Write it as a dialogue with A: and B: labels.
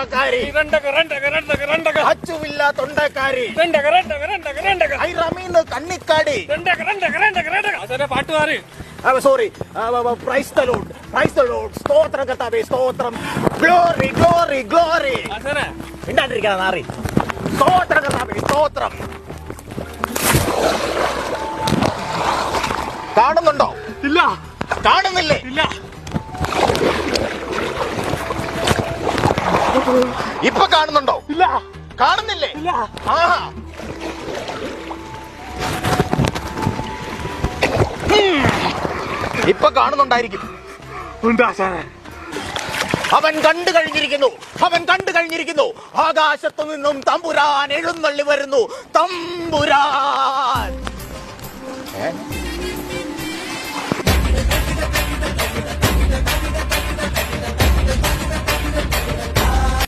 A: മുട്ടക്കാരി, അച്ചുവില്ല തൊണ്ടക്കാരി, ഐറമീന്ന് കണ്ണിക്കാടി.
B: പാട്ടുകാര്
A: sorry, praise the lord, praise the lord. സ്തോത്രം കർത്താവേ, സ്തോത്രം. Glory glory glory. മിണ്ടാണ്ടിരിക്കാ നാറി. സ്തോത്രം കർത്താവേ, സ്തോത്രം. കാണുന്നുണ്ടോ?
B: ഇല്ല.
A: കാണുന്നില്ലേ?
B: ഇല്ല.
A: ഇപ്പൊ കാണുന്നുണ്ടോ?
B: ഇല്ല.
A: കാണുന്നില്ലേ?
B: ഇല്ല.
A: ആഹാ. ഇപ്പൊ കാണുന്നുണ്ടായിരിക്കും. അവൻ കണ്ടു കഴിഞ്ഞിരിക്കുന്നു, അവൻ കണ്ടു കഴിഞ്ഞിരിക്കുന്നു. ആകാശത്തു നിന്നും തമ്പുരാൻ എഴുന്നള്ളി വരുന്നു. തമ്പുരാൻ